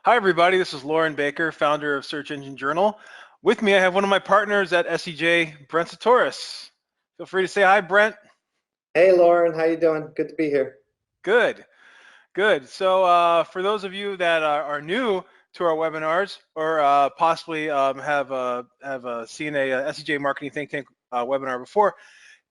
Hi, everybody. This is Lauren Baker, founder of Search Engine Journal. With me, I have one of my partners at SEJ, Brent. Feel free to say hi, Brent. Hey, Lauren. How you doing? Good to be here. Good, good. So for those of you that are new to our webinars or possibly have seen a SEJ Marketing Think Tank webinar before,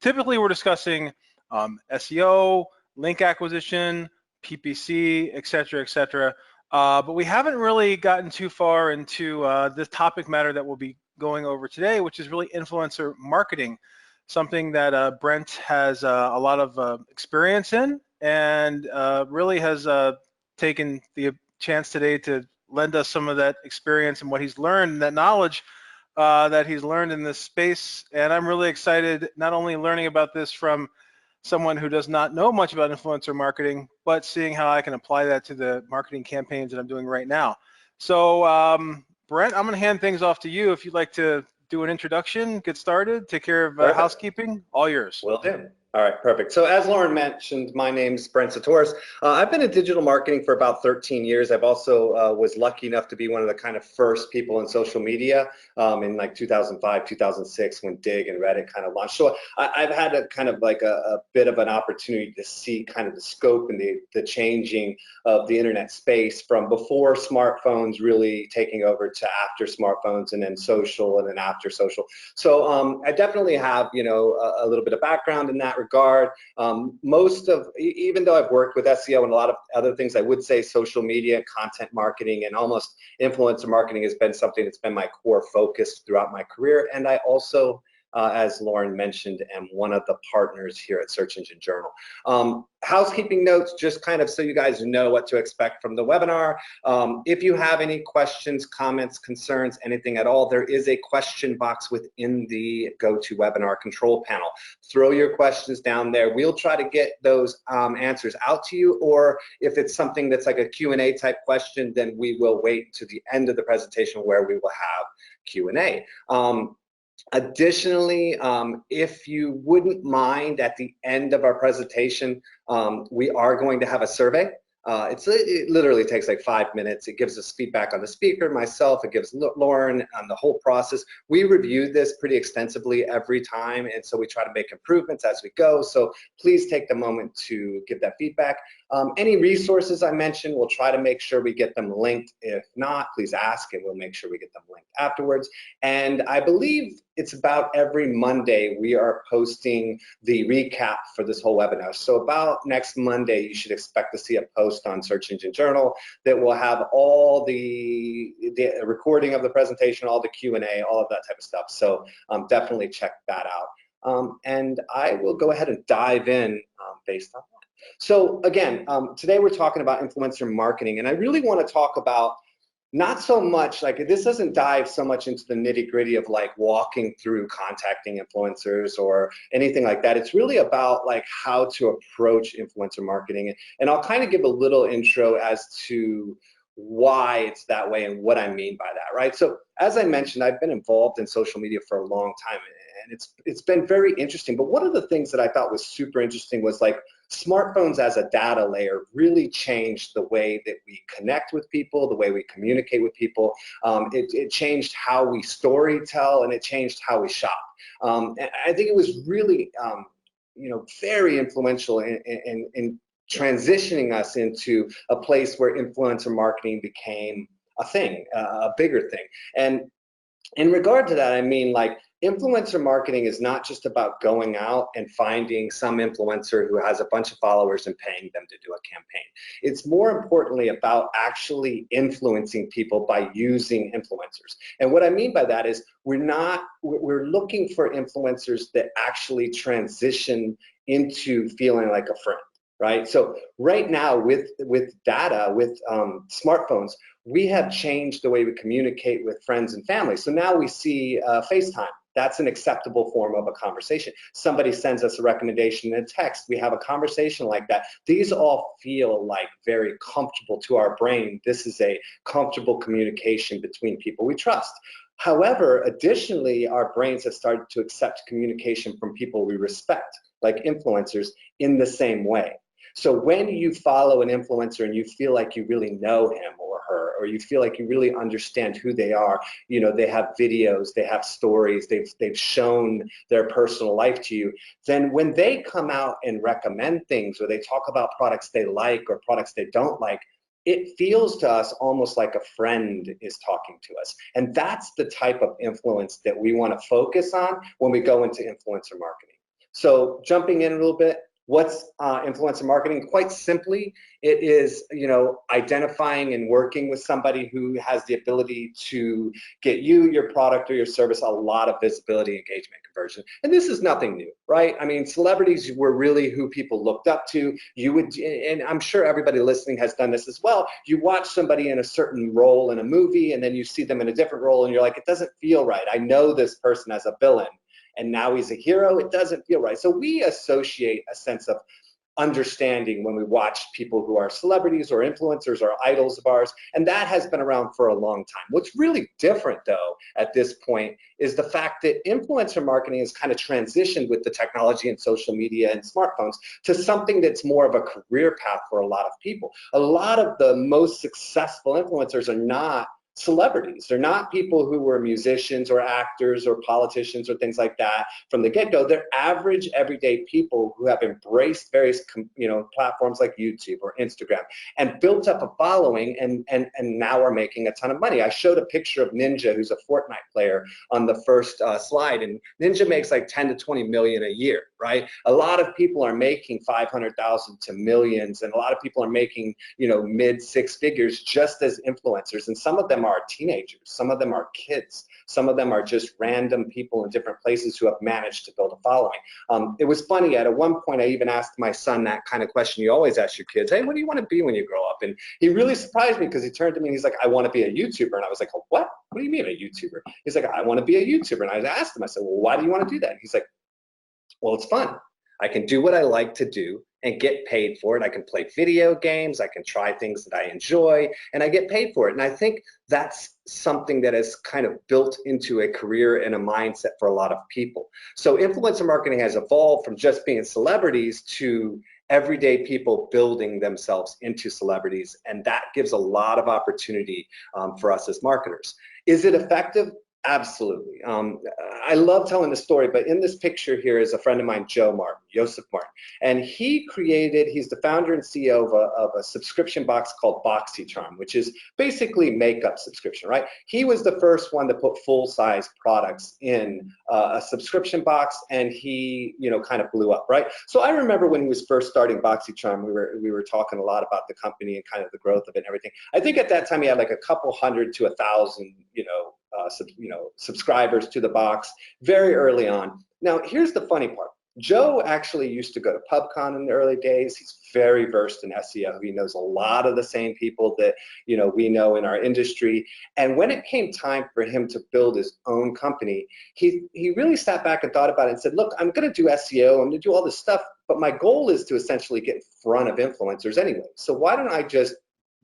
typically we're discussing SEO, link acquisition, PPC, et cetera, et cetera. But we haven't really gotten too far into this topic matter that we'll be going over today, which is really influencer marketing, something that Brent has a lot of experience in and really has taken the chance today to lend us some of that experience and what he's learned and that knowledge that he's learned in this space. And I'm really excited not only learning about this from someone who does not know much about influencer marketing, but seeing how I can apply that to the marketing campaigns that I'm doing right now. So Brent, I'm gonna hand things off to you. If you'd like to do an introduction, get started, take care of housekeeping, all yours. Will do. All right, perfect. So as Lauren mentioned, my name's Brent Satoris. I've been in digital marketing for about 13 years. I've also was lucky enough to be one of the kind of first people in social media in like 2005, 2006 when Dig and Reddit kind of launched. So I've had a kind of like a bit of an opportunity to see kind of the scope and the changing of the internet space from before smartphones really taking over to after smartphones and then social and then after social. So I definitely have, you know, a little bit of background in that regard. Even though I've worked with SEO and a lot of other things, I would say social media, content marketing, and almost influencer marketing has been something that's been my core focus throughout my career. And I also, as Lauren mentioned, am one of the partners here at Search Engine Journal. Housekeeping notes, just kind of so you guys know what to expect from the webinar. If you have any questions, comments, concerns, anything at all, there is a question box within the GoToWebinar control panel. Throw your questions down there. We'll try to get those answers out to you, or if it's something that's like a Q&A type question, then we will wait to the end of the presentation where we will have Q&A. Additionally, if you wouldn't mind, at the end of our presentation, we are going to have a survey. It literally takes like 5 minutes. It gives us feedback on the speaker, myself, it gives Lauren on the whole process. We review this pretty extensively every time, and so we try to make improvements as we go. So please take the moment to give that feedback. Any resources I mentioned, we'll try to make sure we get them linked. If not, please ask and we'll make sure we get them linked afterwards. And I believe it's about every Monday we are posting the recap for this whole webinar. So about next Monday, you should expect to see a post on Search Engine Journal that will have all the recording of the presentation, all the Q&A, all of that type of stuff. So definitely check that out. And I will go ahead and dive in based on that. So again, today we're talking about influencer marketing, and I really want to talk about not so much like this doesn't dive so much into the nitty-gritty of like walking through contacting influencers or anything like that. It's really about like how to approach influencer marketing, and I'll kind of give a little intro as to why it's that way and what I mean by that, right? So as I mentioned, I've been involved in social media for a long time, and it's been very interesting. But one of the things that I thought was super interesting was like smartphones as a data layer really changed the way that we connect with people, the way we communicate with people. It changed how we story tell, and it changed how we shop. And I think it was really, you know, very influential in transitioning us into a place where influencer marketing became a thing, a bigger thing. And in regard to that, I mean, like, influencer marketing is not just about going out and finding some influencer who has a bunch of followers and paying them to do a campaign. It's more importantly about actually influencing people by using influencers. And what I mean by that is we're looking for influencers that actually transition into feeling like a friend. Right. So right now with data, with smartphones, we have changed the way we communicate with friends and family. So now we see FaceTime. That's an acceptable form of a conversation. Somebody sends us a recommendation in a text. We have a conversation like that. These all feel like very comfortable to our brain. This is a comfortable communication between people we trust. However, additionally, our brains have started to accept communication from people we respect, like influencers, in the same way. So when you follow an influencer and you feel like you really know him or her, or you feel like you really understand who they are. You know, they have videos, they have stories, they've shown their personal life to you. Then when they come out and recommend things, or they talk about products they like or products they don't like, it feels to us almost like a friend is talking to us. And that's the type of influence that we want to focus on when we go into influencer marketing. So jumping in a little bit, what's influencer marketing? Quite simply, it is, you know, identifying and working with somebody who has the ability to get you, your product or your service, a lot of visibility, engagement, conversion. And this is nothing new, right? I mean, celebrities were really who people looked up to. You would, and I'm sure everybody listening has done this as well. You watch somebody in a certain role in a movie, and then you see them in a different role, and you're like, it doesn't feel right. I know this person as a villain, and now he's a hero. It doesn't feel right. So we associate a sense of understanding when we watch people who are celebrities or influencers or idols of ours, and that has been around for a long time. What's really different, though, at this point is the fact that influencer marketing has kind of transitioned with the technology and social media and smartphones to something that's more of a career path for a lot of people. A lot of the most successful influencers are not celebrities. They're not people who were musicians or actors or politicians or things like that from the get-go. They're average, everyday people who have embraced various, you know, platforms like YouTube or Instagram and built up a following, and now are making a ton of money. I showed a picture of Ninja, who's a Fortnite player, on the first slide, and Ninja makes like 10 to 20 million a year, right? A lot of people are making 500,000 to millions, and a lot of people are making, you know, mid six figures just as influencers, and some of them are teenagers, some of them are kids, some of them are just random people in different places who have managed to build a following. It was funny, at one point I even asked my son that kind of question you always ask your kids, hey, what do you want to be when you grow up? And he really surprised me, because he turned to me and he's like, I want to be a YouTuber. And I was like, oh, what do you mean a YouTuber? He's like, I want to be a YouTuber. And I asked him, I said, well, why do you want to do that? And he's like, well, it's fun. I can do what I like to do and get paid for it. I can play video games, I can try things that I enjoy, and I get paid for it. And I think that's something that is kind of built into a career and a mindset for a lot of people. So influencer marketing has evolved from just being celebrities to everyday people building themselves into celebrities, and that gives a lot of opportunity for us as marketers. Is it effective? Absolutely. I love telling the story, but in this picture here is a friend of mine, Joseph Martin, and he's the founder and CEO of a subscription box called BoxyCharm, which is basically makeup subscription, right? He was the first one to put full-size products in a subscription box, and he, you know, kind of blew up, right? So I remember when he was first starting BoxyCharm, we were talking a lot about the company and kind of the growth of it and everything. I think at that time he had like a couple hundred to 1,000, subscribers to the box very early on. Now, here's the funny part. Joe actually used to go to PubCon in the early days. He's very versed in SEO. He knows a lot of the same people that, you know, we know in our industry. And when it came time for him to build his own company, he really sat back and thought about it and said, look, I'm going to do SEO, I'm going to do all this stuff, but my goal is to essentially get in front of influencers anyway. So why don't I just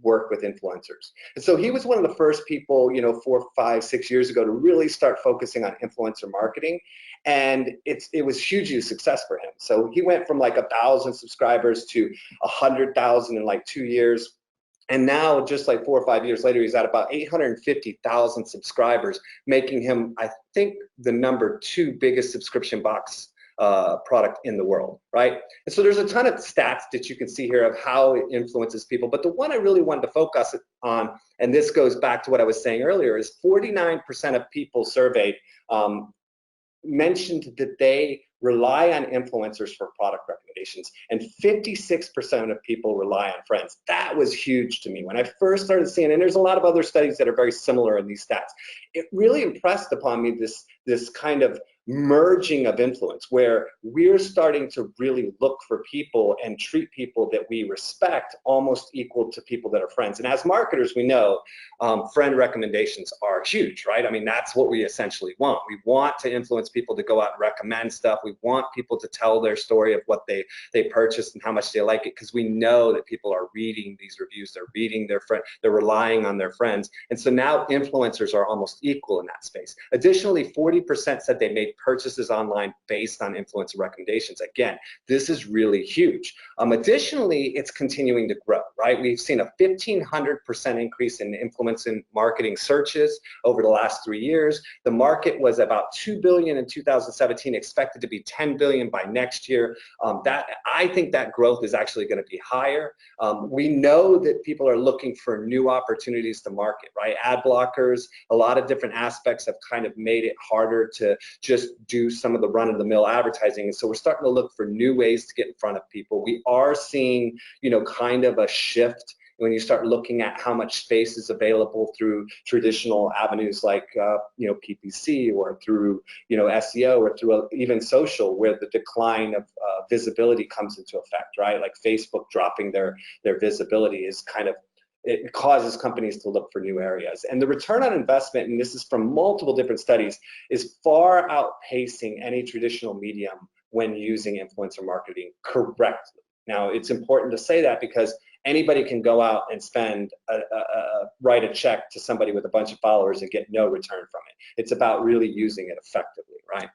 work with influencers? And so he was one of the first people, you know, 4, 5, 6 years ago to really start focusing on influencer marketing. And it was hugely a success for him. So he went from like 1,000 subscribers to 100,000 in like 2 years. And now, just like 4 or 5 years later, he's at about 850,000 subscribers, making him, I think, the #2 biggest subscription box product in the world, right? And so there's a ton of stats that you can see here of how it influences people. But the one I really wanted to focus on, and this goes back to what I was saying earlier, is 49% of people surveyed mentioned that they rely on influencers for product recommendations, and 56% of people rely on friends. That was huge to me when I first started seeing, and there's a lot of other studies that are very similar in these stats. It really impressed upon me this kind of merging of influence, where we're starting to really look for people and treat people that we respect almost equal to people that are friends. And as marketers, we know friend recommendations are huge, right? I mean, that's what we essentially want. We want to influence people to go out and recommend stuff. We want people to tell their story of what they purchased and how much they like it, because we know that people are reading these reviews, they're reading their friend, they're relying on their friends. And so now influencers are almost equal in that space. Additionally, 40% said they made make purchases online based on influencer recommendations. Again, this is really huge. Additionally, it's continuing to grow, right? We've seen a 1,500% increase in influencer marketing searches over the last 3 years. The market was about $2 billion in 2017, expected to be $10 billion by next year. I think that growth is actually going to be higher. We know that people are looking for new opportunities to market, right? Ad blockers, a lot of different aspects have kind of made it harder to just do some of the run-of-the-mill advertising. And so we're starting to look for new ways to get in front of people. We are seeing, kind of a shift when you start looking at how much space is available through traditional avenues like PPC, or through SEO, or through even social, where the decline of visibility comes into effect, right? Like Facebook dropping their visibility is kind of, it causes companies to look for new areas. And the return on investment, and this is from multiple different studies, is far outpacing any traditional medium when using influencer marketing correctly. Now, it's important to say that because anybody can go out and write a check to somebody with a bunch of followers and get no return from it. It's about really using it effectively, right?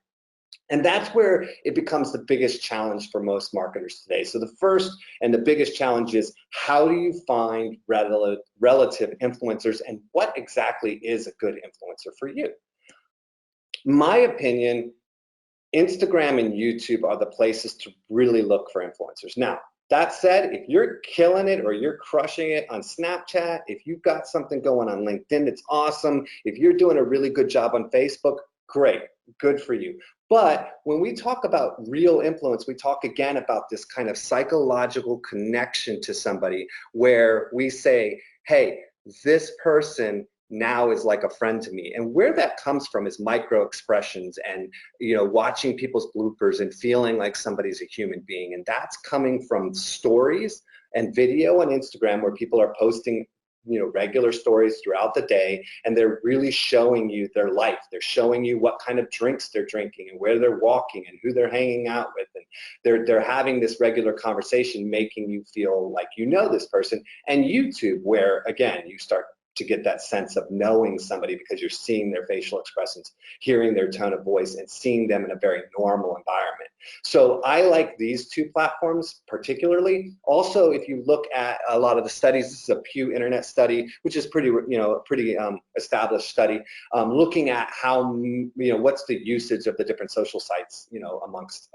And that's where it becomes the biggest challenge for most marketers today. So the first and the biggest challenge is, how do you find relative influencers, and what exactly is a good influencer for you? My opinion, Instagram and YouTube are the places to really look for influencers. Now, that said, if you're killing it or you're crushing it on Snapchat, if you've got something going on LinkedIn, it's awesome. If you're doing a really good job on Facebook, great, good for you. But when we talk about real influence, we talk again about this kind of psychological connection to somebody, where we say, hey, this person now is like a friend to me. And where that comes from is micro expressions, and watching people's bloopers and feeling like somebody's a human being. And that's coming from stories and video on Instagram, where people are posting regular stories throughout the day, and they're really showing you their life. They're showing you what kind of drinks they're drinking, and where they're walking, and who they're hanging out with, and they're having this regular conversation, making you feel like this person. And YouTube, where again you start to get that sense of knowing somebody, because you're seeing their facial expressions, hearing their tone of voice, and seeing them in a very normal environment. So I like these two platforms particularly. Also, if you look at a lot of the studies, this is a Pew Internet study, which is pretty established study, looking at how what's the usage of the different social sites amongst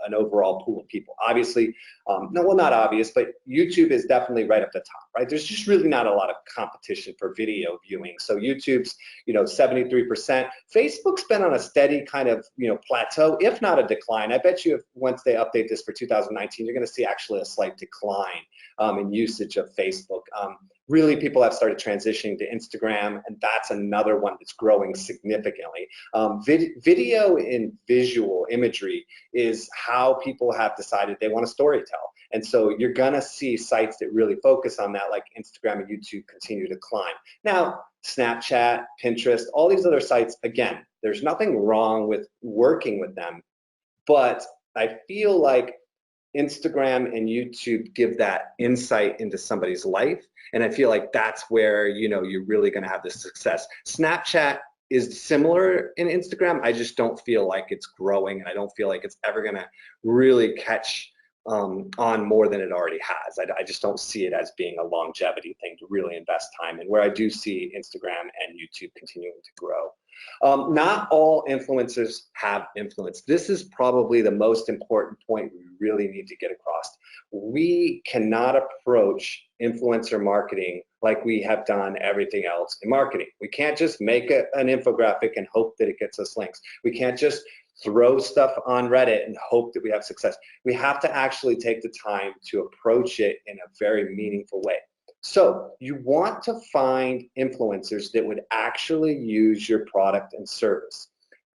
an overall pool of people. Obviously, not obvious, but YouTube is definitely right up the top, right? There's just really not a lot of competition for video viewing. So YouTube's 73%. Facebook's been on a steady kind of plateau, if not a decline. I bet you if once they update this for 2019, you're going to see actually a slight decline in usage of Facebook. Really, people have started transitioning to Instagram, and that's another one that's growing significantly. Video and visual imagery is how people have decided they want to storytell. And so you're going to see sites that really focus on that, like Instagram and YouTube, continue to climb. Now, Snapchat, Pinterest, all these other sites, again, there's nothing wrong with working with them, but I feel like Instagram and YouTube give that insight into somebody's life, and I feel like that's where you're really going to have this success. Snapchat is similar in Instagram. I just don't feel like it's growing, and I don't feel like it's ever going to really catch on more than it already has. I just don't see it as being a longevity thing to really invest time in, where I do see Instagram and YouTube continuing to grow. Not all influencers have influence. This is probably the most important point we really need to get across. We cannot approach influencer marketing like we have done everything else in marketing. We can't just make an infographic and hope that it gets us links. We can't just throw stuff on Reddit and hope that we have success. We have to actually take the time to approach it in a very meaningful way. So you want to find influencers that would actually use your product and service.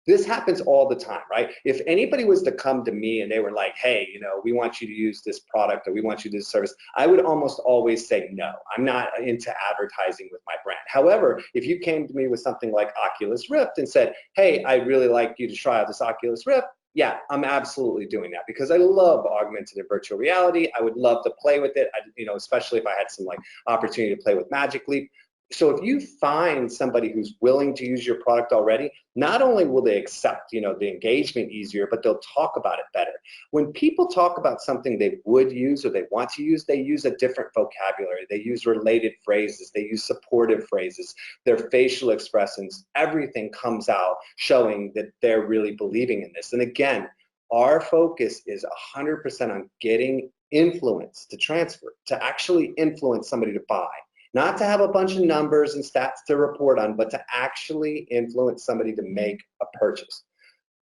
This happens all the time, right? If anybody was to come to me and they were like, hey, we want you to use this product, or we want you to use this service, I would almost always say no. I'm not into advertising with my brand. However, if you came to me with something like Oculus Rift and said, hey, I'd really like you to try out this Oculus Rift, yeah, I'm absolutely doing that, because I love augmented and virtual reality. I would love to play with it, especially if I had some opportunity to play with Magic Leap. So if you find somebody who's willing to use your product already, not only will they accept, the engagement easier, but they'll talk about it better. When people talk about something they would use or they want to use, they use a different vocabulary. They use related phrases. They use supportive phrases. Their facial expressions, everything comes out showing that they're really believing in this. And again, our focus is 100% on getting influence to transfer, to actually influence somebody to buy. Not to have a bunch of numbers and stats to report on, but to actually influence somebody to make a purchase.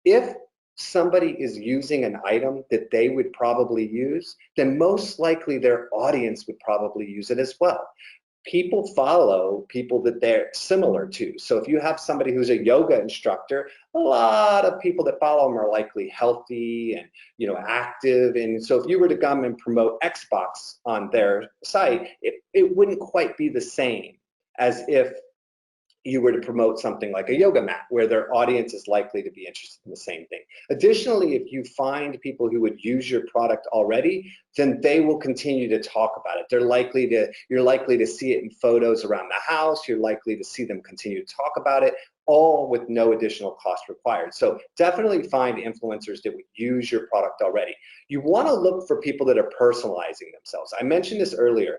If somebody is using an item that they would probably use, then most likely their audience would probably use it as well. People follow people that they're similar to. So if you have somebody who's a yoga instructor, a lot of people that follow them are likely healthy and active. And so if you were to come and promote Xbox on their site, it wouldn't quite be the same as if you were to promote something like a yoga mat, where their audience is likely to be interested in the same thing. Additionally, if you find people who would use your product already, then they will continue to talk about it. You're likely to see it in photos around the house. You're likely to see them continue to talk about it, all with no additional cost required. So definitely find influencers that would use your product already. You want to look for people that are personalizing themselves. I mentioned this earlier.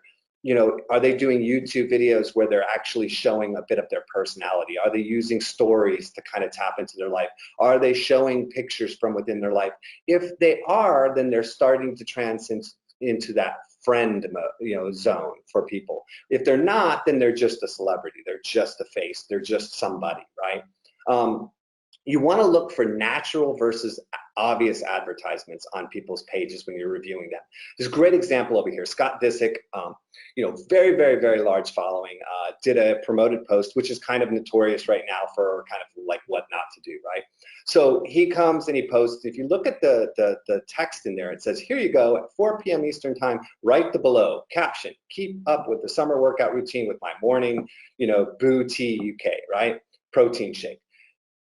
Are they doing YouTube videos where they're actually showing a bit of their personality? Are they using stories to kind of tap into their life? Are they showing pictures from within their life? If they are, then they're starting to transcend into that friend zone for people. If they're not, then they're just a celebrity. They're just a face. They're just somebody, right? You want to look for natural versus obvious advertisements on people's pages when you're reviewing them. There's a great example over here. Scott Disick, very, very, very large following, did a promoted post, which is kind of notorious right now for kind of like what not to do, right? So he comes and he posts. If you look at the text in there, it says, here you go, at 4 p.m. Eastern time, write the below, caption, keep up with the summer workout routine with my morning, Boo Tea UK, right? Protein shake.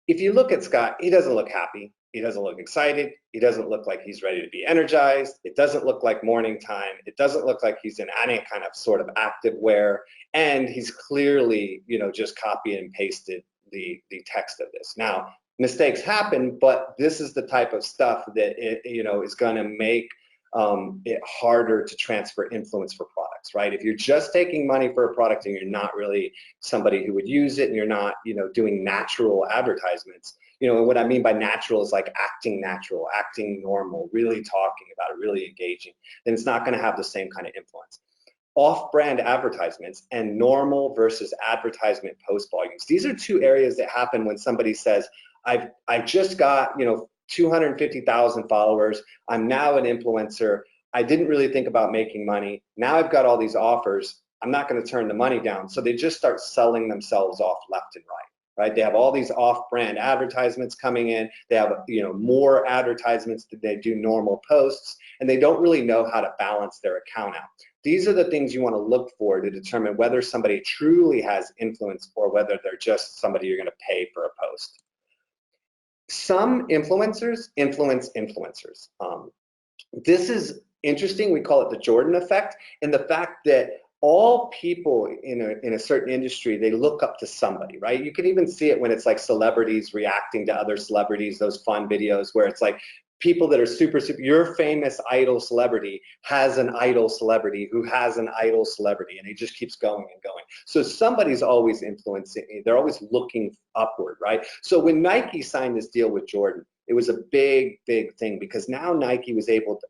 If you look at Scott, he doesn't look happy. He doesn't look excited. He doesn't look like he's ready to be energized. It doesn't look like morning time. It doesn't look like he's in any kind of sort of active wear. And he's clearly, just copied and pasted the text of this. Now, mistakes happen, but this is the type of stuff that is going to make it harder to transfer influence for products, right? If you're just taking money for a product and you're not really somebody who would use it, and you're not, doing natural advertisements, and what I mean by natural is like acting natural, acting normal, really talking about it, really engaging, then it's not going to have the same kind of influence. Off-brand advertisements and normal versus advertisement post volumes. These are two areas that happen when somebody says, I've just got, 250,000 followers. I'm now an influencer. I didn't really think about making money. Now I've got all these offers. I'm not going to turn the money down. So they just start selling themselves off left and right. They have all these off-brand advertisements coming in. They have, more advertisements than they do normal posts, and they don't really know how to balance their account out. These are the things you want to look for to determine whether somebody truly has influence or whether they're just somebody you're going to pay for a post. Some influencers influence influencers. This is interesting. We call it the Jordan effect, and the fact that all people in a certain industry, they look up to somebody, right? You can even see it when it's like celebrities reacting to other celebrities, those fun videos where it's like people that are super, your famous idol celebrity has an idol celebrity who has an idol celebrity, and it just keeps going and going. So somebody's always influencing, they're always looking upward, right? So when Nike signed this deal with Jordan, it was a big, big thing, because now Nike was able to,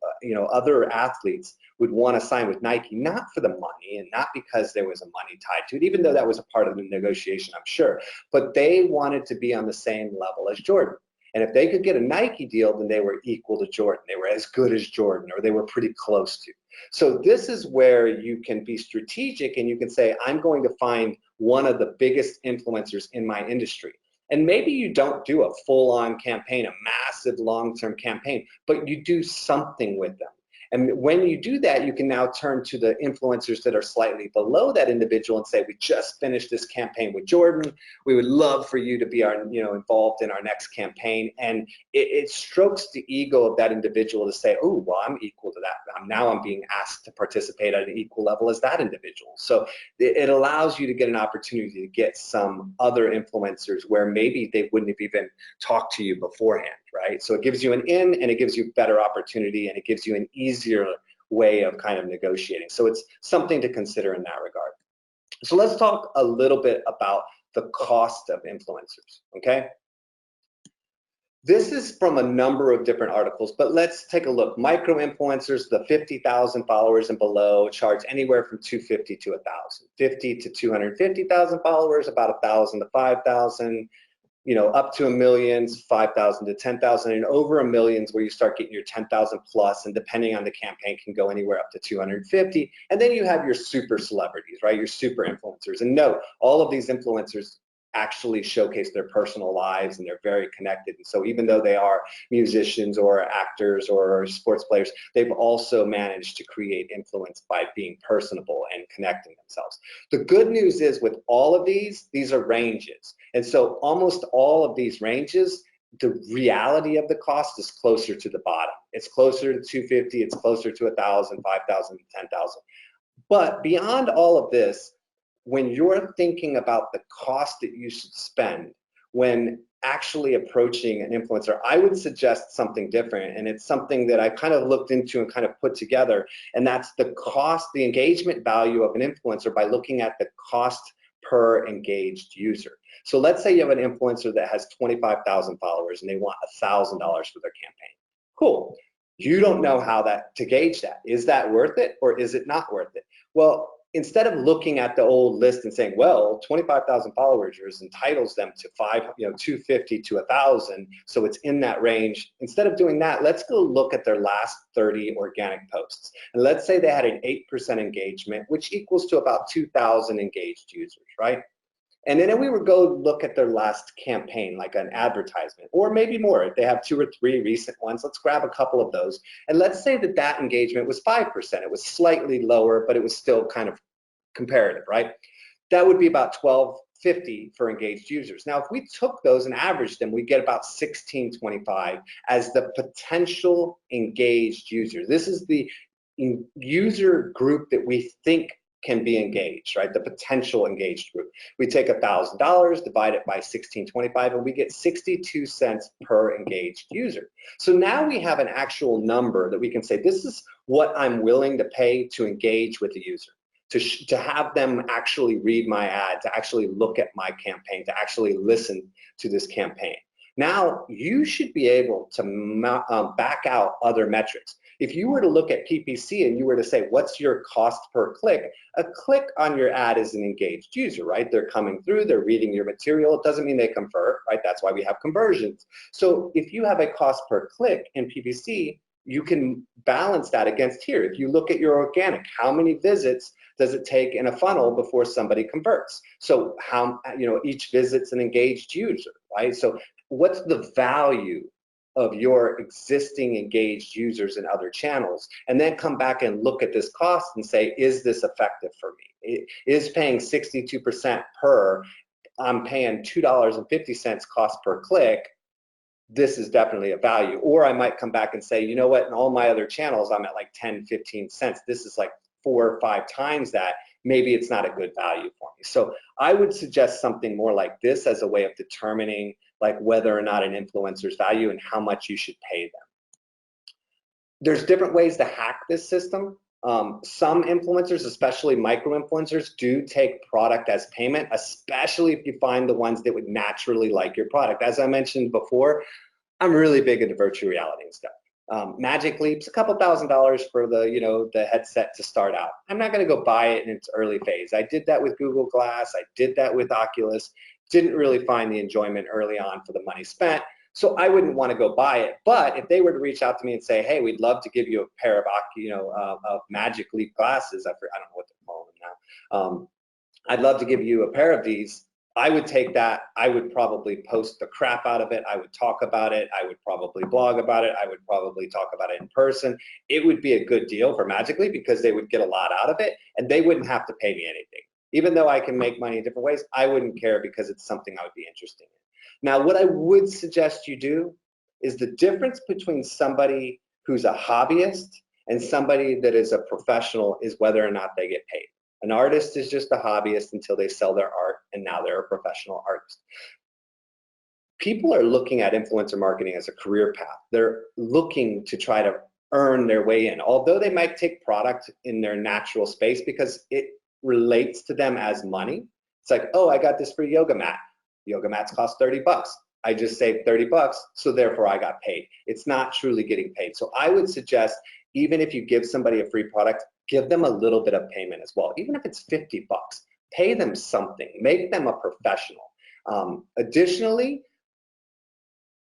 other athletes would want to sign with Nike, not for the money and not because there was a money tied to it, even though that was a part of the negotiation, I'm sure, but they wanted to be on the same level as Jordan. And if they could get a Nike deal, then they were equal to Jordan. They were as good as Jordan, or they were pretty close to. So this is where you can be strategic and you can say, I'm going to find one of the biggest influencers in my industry. And maybe you don't do a full-on campaign, a massive long-term campaign, but you do something with them. And when you do that, you can now turn to the influencers that are slightly below that individual and say, we just finished this campaign with Jordan. We would love for you to be involved in our next campaign. And it strokes the ego of that individual to say, oh, well, I'm equal to that. Now I'm being asked to participate at an equal level as that individual. So it allows you to get an opportunity to get some other influencers where maybe they wouldn't have even talked to you beforehand, right? So it gives you an in, and it gives you better opportunity, and it gives you an easier way of kind of negotiating. So it's something to consider in that regard. So let's talk a little bit about the cost of influencers, okay? This is from a number of different articles, but let's take a look. Micro influencers, the 50,000 followers and below, charge anywhere from $250 to $1,000. 50 to 250,000 followers, about 1,000 to 5,000. Up to 1 million, 5,000 to 10,000, and over 1 million where you start getting your 10,000 plus, and depending on the campaign can go anywhere up to 250. And then you have your super celebrities, right? Your super influencers. And note, all of these influencers actually showcase their personal lives, and they're very connected. And so even though they are musicians or actors or sports players, they've also managed to create influence by being personable and connecting themselves. The good news is with all of these are ranges. And so almost all of these ranges, the reality of the cost is closer to the bottom. It's closer to 250, it's closer to 1,000, 5,000, 10,000. But beyond all of this, when you're thinking about the cost that you should spend when actually approaching an influencer, I would suggest something different. And it's something that I kind of looked into and kind of put together. And that's the cost, the engagement value of an influencer by looking at the cost per engaged user. So let's say you have an influencer that has 25,000 followers and they want $1,000 for their campaign. Cool. You don't know how to gauge that. Is that worth it or is it not worth it? Well, instead of looking at the old list and saying, well, 25,000 followers entitles them to 250 to 1,000, so it's in that range. Instead of doing that, let's go look at their last 30 organic posts. And let's say they had an 8% engagement, which equals to about 2,000 engaged users, right? And then we would go look at their last campaign, like an advertisement, or maybe more. If they have 2 or 3 recent ones, let's grab a couple of those. And let's say that engagement was 5%. It was slightly lower, but it was still kind of comparative, right? That would be about $1,250 for engaged users. Now, if we took those and averaged them, we get about $1,625 as the potential engaged users. This is the user group that we think can be engaged, right? The potential engaged group. We take $1,000, divide it by 1625, and we get 62 cents per engaged user. So now we have an actual number that we can say, this is what I'm willing to pay to engage with the user, to have them actually read my ad, to actually look at my campaign, to actually listen to this campaign. Now, you should be able to back out other metrics. If you were to look at PPC and you were to say, what's your cost per click? A click on your ad is an engaged user, right? They're coming through, they're reading your material. It doesn't mean they convert, right? That's why we have conversions. So if you have a cost per click in PPC, you can balance that against here. If you look at your organic, how many visits does it take in a funnel before somebody converts? So how, each visit's an engaged user, right? So what's the value of your existing engaged users in other channels, and then come back and look at this cost and say, is this effective for me? Is paying 62% per, I'm paying $2.50 cost per click, this is definitely a value. Or I might come back and say, you know what, in all my other channels, I'm at like 10, 15 cents. This is like 4 or 5 times that. Maybe it's not a good value for me. So I would suggest something more like this as a way of determining like whether or not an influencer's value and how much you should pay them. There's different ways to hack this system. Some influencers, especially micro influencers, do take product as payment, especially if you find the ones that would naturally like your product. As I mentioned before, I'm really big into virtual reality and stuff. Magic Leap's a couple $1,000s for the headset to start out. I'm not going to go buy it in its early phase. I did that with Google Glass. I did that with Oculus. Didn't really find the enjoyment early on for the money spent. So I wouldn't want to go buy it. But if they were to reach out to me and say, hey, we'd love to give you a pair of Magic Leap glasses. I don't know what they're calling them now. I'd love to give you a pair of these. I would take that, I would probably post the crap out of it, I would talk about it, I would probably blog about it, I would probably talk about it in person. It would be a good deal for Magically because they would get a lot out of it and they wouldn't have to pay me anything. Even though I can make money in different ways, I wouldn't care because it's something I would be interested in. Now, what I would suggest you do is the difference between somebody who's a hobbyist and somebody that is a professional is whether or not they get paid. An artist is just a hobbyist until they sell their art, and now they're a professional artist. People are looking at influencer marketing as a career path. They're looking to try to earn their way in, although they might take product in their natural space because it relates to them as money. It's like, oh, I got this free yoga mat. Yoga mats cost 30 bucks. I just saved 30 bucks, so therefore I got paid. It's not truly getting paid. So I would suggest, even if you give somebody a free product, give them a little bit of payment as well. Even if it's 50 bucks, pay them something, make them a professional. Additionally,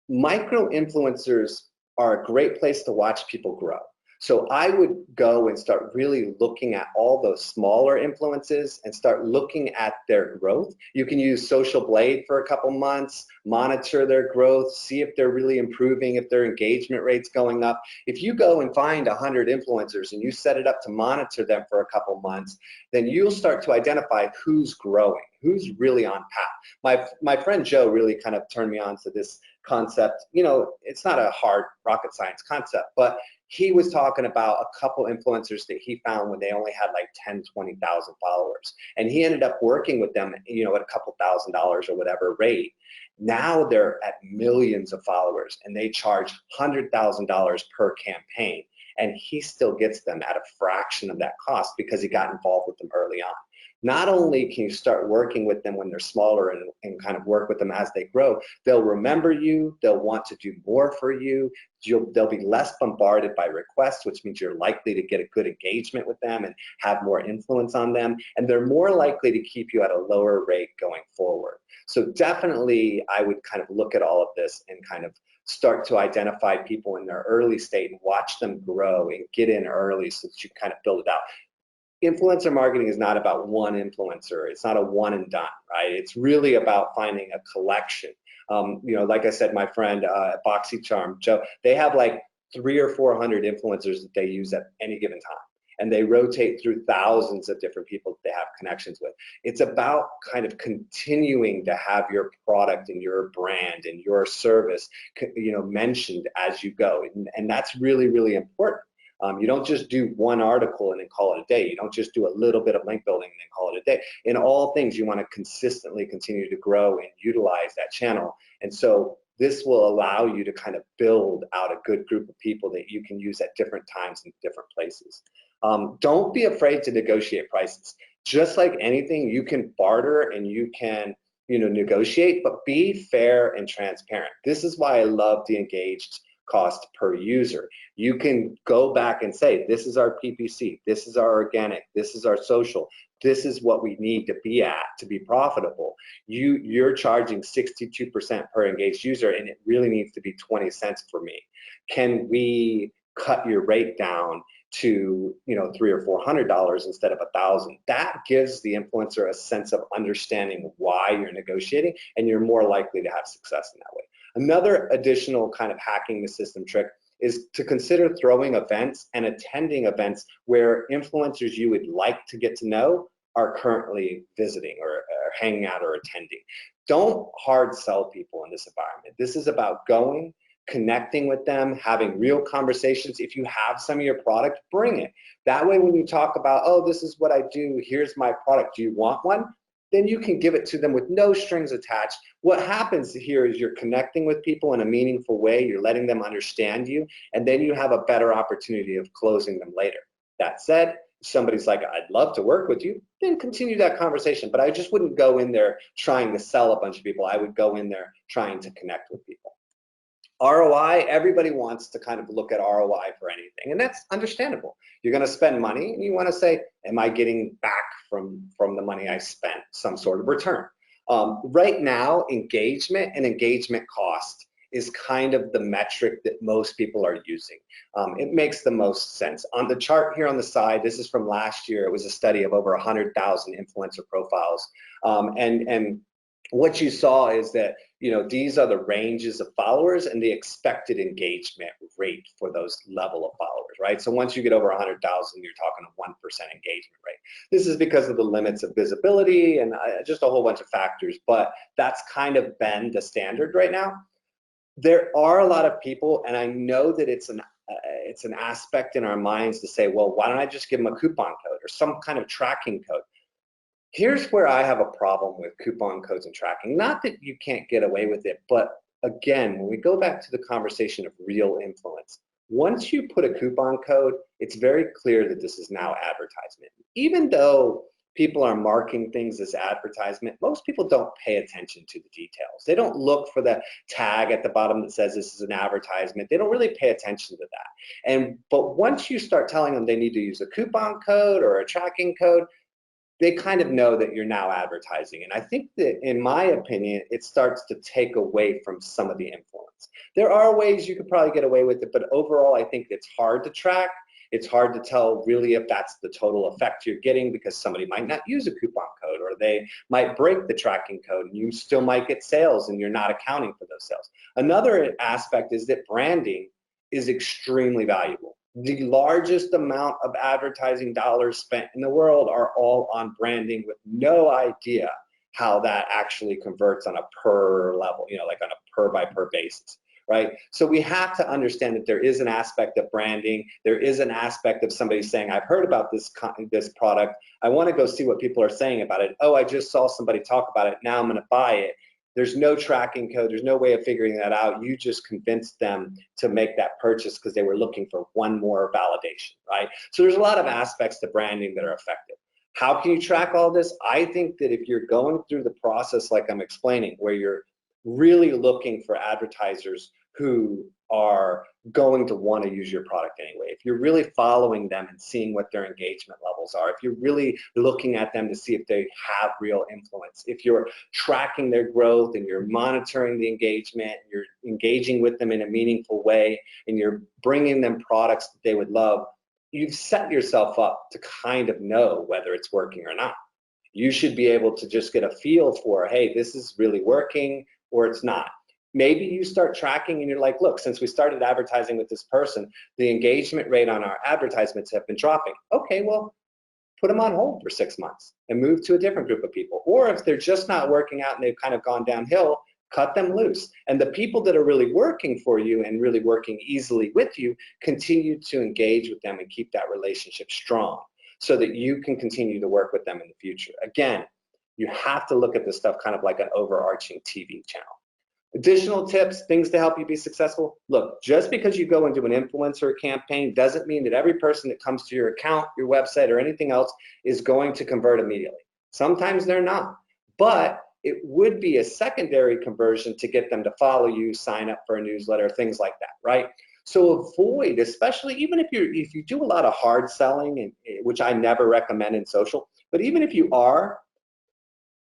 micro influencers are a great place to watch people grow. So I would go and start really looking at all those smaller influences and start looking at their growth. You can use Social Blade for a couple months, monitor their growth, see if they're really improving, if their engagement rate's going up. If you go and find 100 influencers and you set it up to monitor them for a couple months, then you'll start to identify who's growing, who's really on path. My friend Joe really kind of turned me on to this concept. You know, it's not a hard rocket science concept, but he was talking about a couple influencers that he found when they only had like 10, 20,000 followers. And he ended up working with them, you know, at a couple $1,000s or whatever rate. Now they're at millions of followers and they charge $100,000 per campaign. And he still gets them at a fraction of that cost because he got involved with them early on. Not only can you start working with them when they're smaller and kind of work with them as they grow, they'll remember you, they'll want to do more for you, they'll be less bombarded by requests, which means you're likely to get a good engagement with them and have more influence on them, and they're more likely to keep you at a lower rate going forward. So definitely I would kind of look at all of this and kind of start to identify people in their early state and watch them grow and get in early so that you kind of build it out. Influencer marketing is not about one influencer. It's not a one and done, right? It's really about finding a collection. You know, like I said, my friend BoxyCharm, Joe, they have like 300 or 400 influencers that they use at any given time. And they rotate through thousands of different people that they have connections with. It's about kind of continuing to have your product and your brand and your service, you know, mentioned as you go. And that's really, really important. You don't just do one article and then call it a day. You don't just do a little bit of link building and then call it a day. In all things, you want to consistently continue to grow and utilize that channel. And so this will allow you to kind of build out a good group of people that you can use at different times in different places. Don't be afraid to negotiate prices. Just like anything, you can barter and you can, you know, negotiate, but be fair and transparent. This is why I love the engaged cost per user. You can go back and say, this is our PPC, this is our organic, this is our social, this is what we need to be at to be profitable. You're charging 62% per engaged user and it really needs to be 20 cents for me. Can we cut your rate down to, you know, $300 or $400 instead of $1,000? That gives the influencer a sense of understanding why you're negotiating, and you're more likely to have success in that way. Another additional kind of hacking the system trick is to consider throwing events and attending events where influencers you would like to get to know are currently visiting or hanging out or attending. Don't hard sell people in this environment. This is about going, connecting with them, having real conversations. If you have some of your product, bring it. That way when you talk about, oh, this is what I do, here's my product, do you want one? Then you can give it to them with no strings attached. What happens here is you're connecting with people in a meaningful way, you're letting them understand you, and then you have a better opportunity of closing them later. That said, if somebody's like, I'd love to work with you, then continue that conversation. But I just wouldn't go in there trying to sell a bunch of people. I would go in there trying to connect with people. ROI, everybody wants to kind of look at ROI for anything, and that's understandable. You're going to spend money and you want to say, am I getting back from the money I spent some sort of return? Right now, engagement and engagement cost is kind of the metric that most people are using. It makes the most sense. On the chart here on the side, this is from last year. It was a study of over 100,000 influencer profiles, and what you saw is that, these are the ranges of followers and the expected engagement rate for those level of followers, right? So once you get over 100,000, you're talking a 1% engagement rate. This is because of the limits of visibility and just a whole bunch of factors, but that's kind of been the standard right now. There are a lot of people, and I know that it's an aspect in our minds to say, well, why don't I just give them a coupon code or some kind of tracking code? Here's where I have a problem with coupon codes and tracking. Not that you can't get away with it, but again, when we go back to the conversation of real influence, once you put a coupon code, it's very clear that this is now advertisement. Even though people are marking things as advertisement, most people don't pay attention to the details. They don't look for the tag at the bottom that says this is an advertisement. They don't really pay attention to that. But once you start telling them they need to use a coupon code or a tracking code, they kind of know that you're now advertising. And I think that, in my opinion, it starts to take away from some of the influence. There are ways you could probably get away with it, but overall, I think it's hard to track. It's hard to tell really if that's the total effect you're getting, because somebody might not use a coupon code, or they might break the tracking code and you still might get sales and you're not accounting for those sales. Another aspect is that branding is extremely valuable. The largest amount of advertising dollars spent in the world are all on branding, with no idea how that actually converts on a per level, like on a per by per basis, right? So we have to understand that there is an aspect of branding. There is an aspect of somebody saying, I've heard about this product. I want to go see what people are saying about it. Oh, I just saw somebody talk about it. Now I'm going to buy it. There's no tracking code. There's no way of figuring that out. You just convinced them to make that purchase because they were looking for one more validation, right? So there's a lot of aspects to branding that are effective. How can you track all this? I think that if you're going through the process like I'm explaining, where you're really looking for advertisers who are going to want to use your product anyway, if you're really following them and seeing what their engagement levels are, if you're really looking at them to see if they have real influence, if you're tracking their growth and you're monitoring the engagement, you're engaging with them in a meaningful way, and you're bringing them products that they would love, you've set yourself up to kind of know whether it's working or not. You should be able to just get a feel for, hey, this is really working or it's not. Maybe you start tracking and you're like, look, since we started advertising with this person, the engagement rate on our advertisements have been dropping. Okay, well, put them on hold for 6 months and move to a different group of people. Or if they're just not working out and they've kind of gone downhill, cut them loose. And the people that are really working for you and really working easily with you, continue to engage with them and keep that relationship strong so that you can continue to work with them in the future. Again, you have to look at this stuff kind of like an overarching TV channel. Additional tips, things to help you be successful. Look, just because you go into an influencer campaign doesn't mean that every person that comes to your account, your website, or anything else is going to convert immediately. Sometimes they're not, but it would be a secondary conversion to get them to follow you, sign up for a newsletter, things like that, right? So avoid, especially even if you do a lot of hard selling, and which I never recommend in social, but even if you are,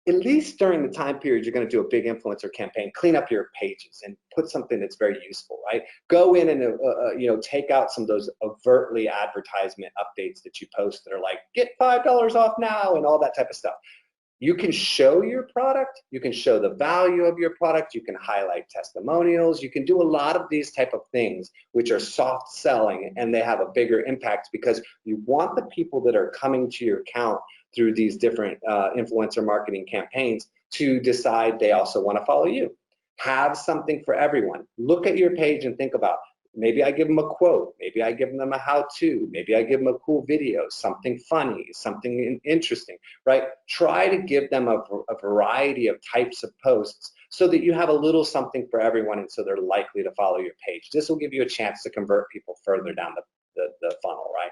at least during the time period you're going to do a big influencer campaign, clean up your pages and put something that's very useful, right? Go in and take out some of those overtly advertisement updates that you post that are like, get $5 off now and all that type of stuff. You can show your product, you can show the value of your product, you can highlight testimonials, you can do a lot of these type of things which are soft selling, and they have a bigger impact because you want the people that are coming to your account through these different influencer marketing campaigns to decide they also want to follow you. Have something for everyone. Look at your page and think about, maybe I give them a quote, maybe I give them a how-to, maybe I give them a cool video, something funny, something interesting, right? Try to give them a variety of types of posts so that you have a little something for everyone, and so they're likely to follow your page. This will give you a chance to convert people further down the funnel, right?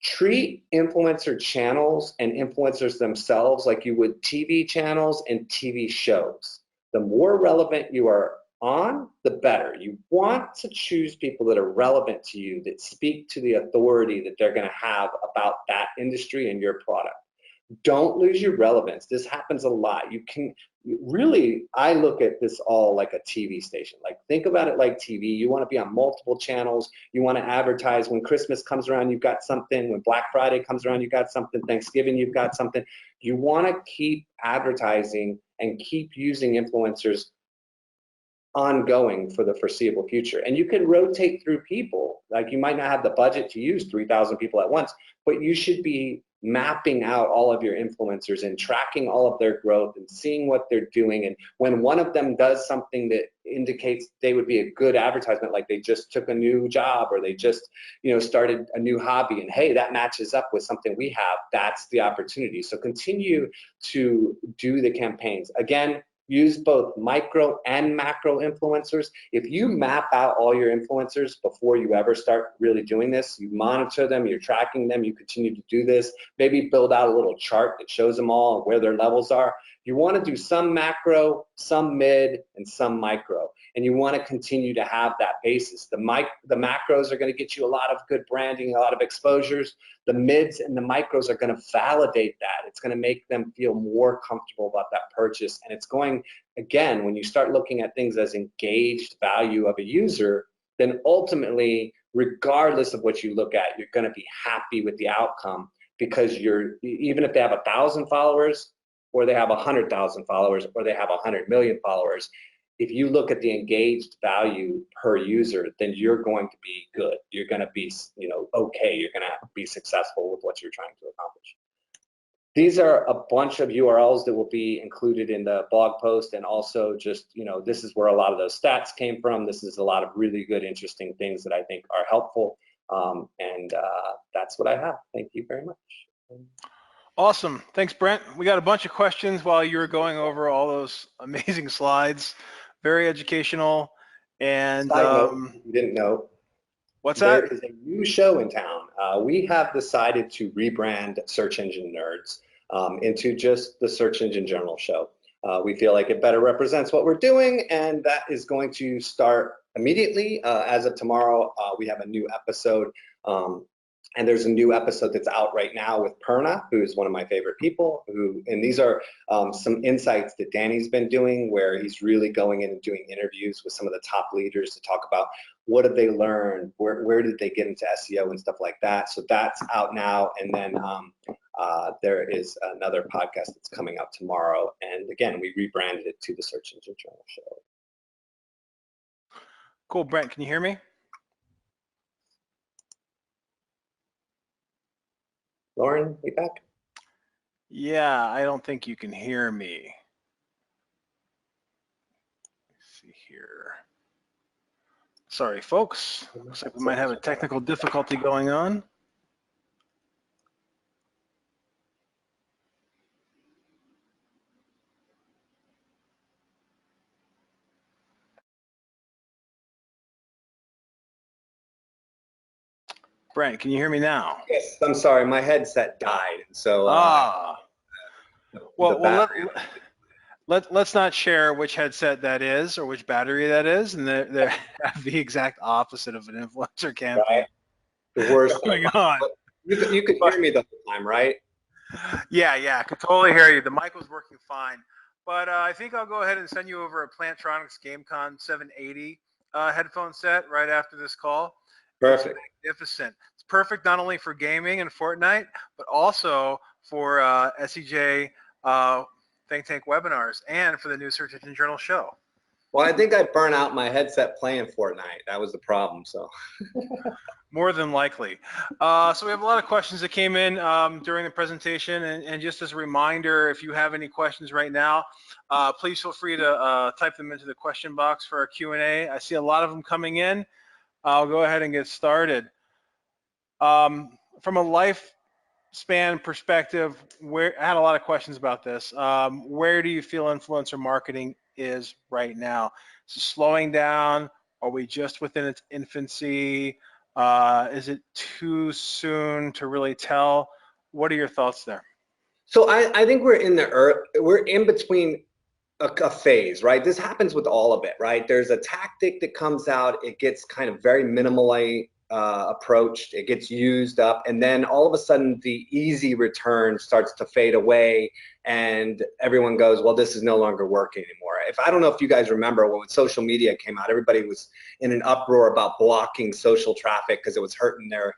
Treat influencer channels and influencers themselves like you would TV channels and TV shows. The more relevant you are on, the better. You want to choose people that are relevant to you, that speak to the authority that they're going to have about that industry and your product. Don't lose your relevance. This happens a lot. You can really, I look at this all like a TV station. Like, think about it like TV. You want to be on multiple channels. You want to advertise. When Christmas comes around, you've got something. When Black Friday comes around, you've got something. Thanksgiving, you've got something. You want to keep advertising and keep using influencers ongoing for the foreseeable future. And you can rotate through people. Like, you might not have the budget to use 3,000 people at once, but you should be mapping out all of your influencers and tracking all of their growth and seeing what they're doing. And when one of them does something that indicates they would be a good advertisement, like they just took a new job or they just, started a new hobby, and hey, that matches up with something we have, that's the opportunity. So continue to do the campaigns. Again, use both micro and macro influencers. If you map out all your influencers before you ever start really doing this, you monitor them, you're tracking them, you continue to do this, maybe build out a little chart that shows them all and where their levels are. You want to do some macro, some mid, and some micro. And you want to continue to have that basis. The macros are going to get you a lot of good branding, a lot of exposures. The mids and the micros are going to validate that. It's going to make them feel more comfortable about that purchase. And it's going, again, when you start looking at things as engaged value of a user, then ultimately, regardless of what you look at, you're going to be happy with the outcome, because even if they have 1,000 followers, or they have 100,000 followers, or they have 100 million followers, if you look at the engaged value per user, then you're going to be good. You're going to be, okay. You're going to be successful with what you're trying to accomplish. These are a bunch of URLs that will be included in the blog post, and also just, this is where a lot of those stats came from. This is a lot of really good, interesting things that I think are helpful. And that's what I have. Thank you very much. Awesome. Thanks, Brent. We got a bunch of questions while you were going over all those amazing slides. Very educational. And side note, you didn't know. What's there that? There is a new show in town. We have decided to rebrand Search Engine Nerds into just the Search Engine Journal Show. We feel like it better represents what we're doing, and that is going to start immediately. As of tomorrow, we have a new episode. And there's a new episode that's out right now with Perna, who's one of my favorite people. And these are some insights that Danny's been doing, where he's really going in and doing interviews with some of the top leaders to talk about what did they learn, where did they get into SEO and stuff like that. So that's out now. And then there is another podcast that's coming out tomorrow. And again, we rebranded it to the Search Engine Journal Show. Cool. Brent, can you hear me? Lauren, you back? Yeah, I don't think you can hear me. Let's see here. Sorry, folks. Looks like we might have a technical difficulty going on. Brent, can you hear me now? Yes, I'm sorry, my headset died. So let's not share which headset that is or which battery that is, and they have the exact opposite of an influencer campaign. Right. The worst going on. You could hear me the whole time, right? Yeah, I could totally hear you. The mic was working fine. But I think I'll go ahead and send you over a Plantronics GameCon 780 headphone set right after this call. Perfect. It's magnificent. It's perfect not only for gaming and Fortnite, but also for SEJ ThinkTank webinars and for the new Search Engine Journal show. Well, I think I burned out my headset playing Fortnite. That was the problem, so. More than likely. So we have a lot of questions that came in during the presentation, and just as a reminder, if you have any questions right now, please feel free to type them into the question box for our Q&A. I see a lot of them coming in. I'll go ahead and get started. From a lifespan perspective, I had a lot of questions about this. Where do you feel influencer marketing is right now? Is it slowing down? Are we just within its infancy? Is it too soon to really tell? What are your thoughts there? So I think we're in between a phase, right? This happens with all of it, right? There's a tactic that comes out, it gets kind of very minimally approached, it gets used up, and then all of a sudden the easy return starts to fade away, and everyone goes, well, this is no longer working anymore. I don't know if you guys remember when social media came out, everybody was in an uproar about blocking social traffic because it was hurting their,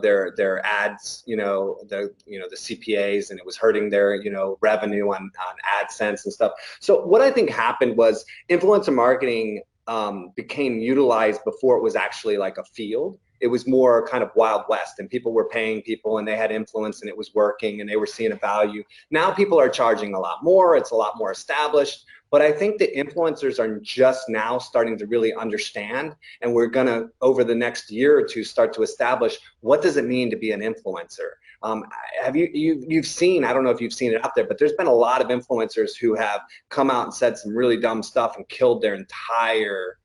their ads, the CPAs, and it was hurting their, revenue on AdSense and stuff. So what I think happened was influencer marketing became utilized before it was actually like a field. It was more kind of Wild West, and people were paying people and they had influence and it was working and they were seeing a value. Now people are charging a lot more. It's a lot more established. But I think the influencers are just now starting to really understand, and we're gonna, over the next year or two, start to establish what does it mean to be an influencer. Have you've seen, I don't know if you've seen it out there, but there's been a lot of influencers who have come out and said some really dumb stuff and killed their entire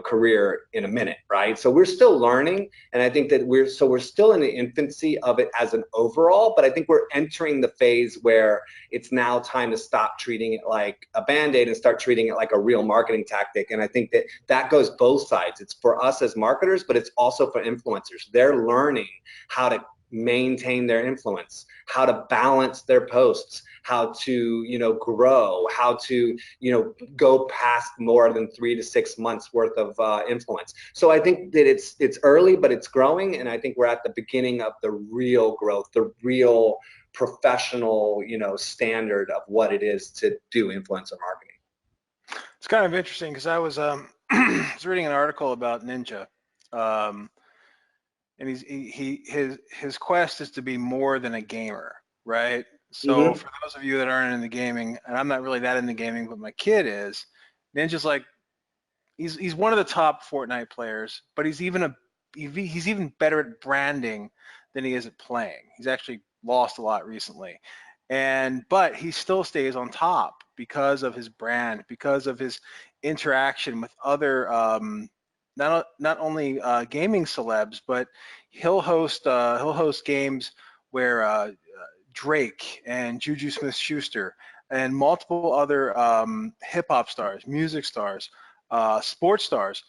career in a minute, right? So we're still learning, and I think that we're still in the infancy of it as an overall, but I think we're entering the phase where it's now time to stop treating it like a Band-Aid and start treating it like a real marketing tactic. And I think that that goes both sides. It's for us as marketers, but it's also for influencers. They're learning how to maintain their influence, how to balance their posts, how to grow, how to go past more than 3 to 6 months worth of influence. So I think that it's early, but it's growing, and I think we're at the beginning of the real growth, the real professional standard of what it is to do influencer marketing. It's kind of interesting because I was was reading an article about Ninja. And his quest is to be more than a gamer, right? So Mm-hmm. for those of you that aren't in the gaming, and I'm not really that into gaming, but my kid is, Ninja's like he's one of the top Fortnite players, but he's even better at branding than he is at playing. He's actually lost a lot recently, but he still stays on top because of his brand, because of his interaction with other not only gaming celebs, but he'll host games where Drake and Juju Smith-Schuster and multiple other hip hop stars, music stars, sports stars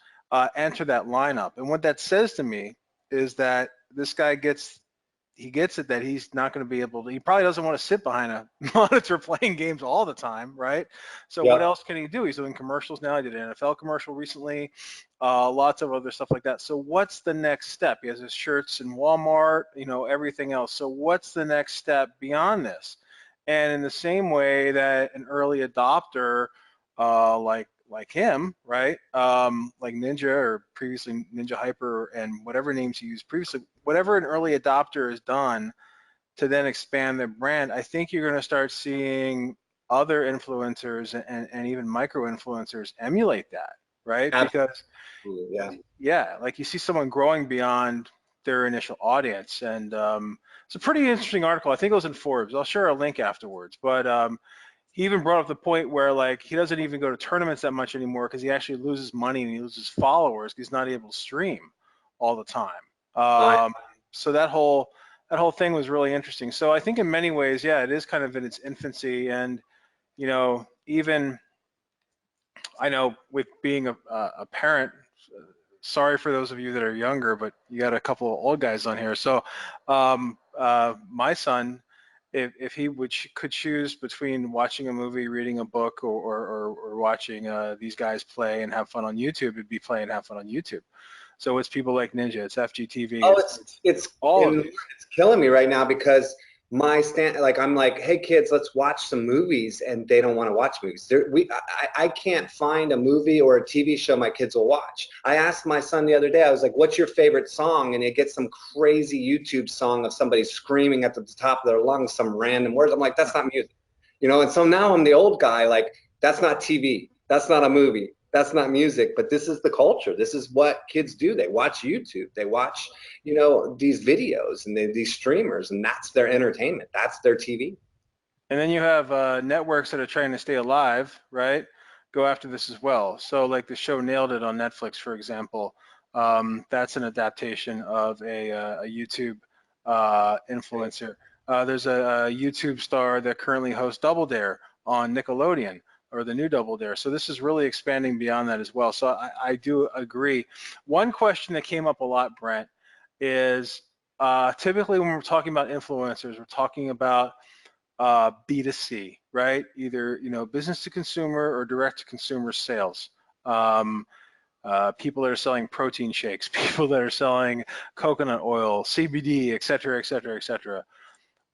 enter that lineup. And what that says to me is that this guy gets it, that he's not going to be able to, he probably doesn't want to sit behind a monitor playing games all the time, right? So what else can he do? He's doing commercials now. He did an NFL commercial recently, lots of other stuff like that. So what's the next step? He has his shirts in Walmart, everything else. So what's the next step beyond this? And in the same way that an early adopter like him, right? Like Ninja, or previously Ninja Hyper, and whatever names he used previously, whatever an early adopter has done to then expand their brand, I think you're going to start seeing other influencers and even micro influencers emulate that, right? Absolutely. Because like you see someone growing beyond their initial audience. And it's a pretty interesting article. I think it was in Forbes. I'll share a link afterwards. But he even brought up the point where like he doesn't even go to tournaments that much anymore because he actually loses money and he loses followers because he's not able to stream all the time. So that whole thing was really interesting. So I think in many ways, yeah, it is kind of in its infancy. And even I know with being a parent, sorry for those of you that are younger, but you got a couple of old guys on here. So my son, if he could choose between watching a movie, reading a book, or watching these guys play and have fun on YouTube, it'd be play and have fun on YouTube. So it's people like Ninja, it's FGTV. Oh, it's all of these. It's killing me right now because I'm like, hey kids, let's watch some movies, and they don't want to watch movies. I can't find a movie or a TV show my kids will watch. I asked my son the other day, I was like, what's your favorite song? And it gets some crazy YouTube song of somebody screaming at the top of their lungs some random words. I'm like, that's not music, And so now I'm the old guy, like, that's not TV, that's not a movie, that's not music, but this is the culture. This is what kids do. They watch YouTube. They watch, these videos and these streamers, and that's their entertainment. That's their TV. And then you have networks that are trying to stay alive, right? Go after this as well. So like the show Nailed It on Netflix, for example, that's an adaptation of a YouTube influencer. There's a YouTube star that currently hosts Double Dare on Nickelodeon. or the new Double Dare. So this is really expanding beyond that as well. So I do agree. One question that came up a lot, Brent, is typically when we're talking about influencers, we're talking about B2C, right? Either business to consumer or direct to consumer sales. People that are selling protein shakes, people that are selling coconut oil, CBD, et cetera, et cetera, et cetera.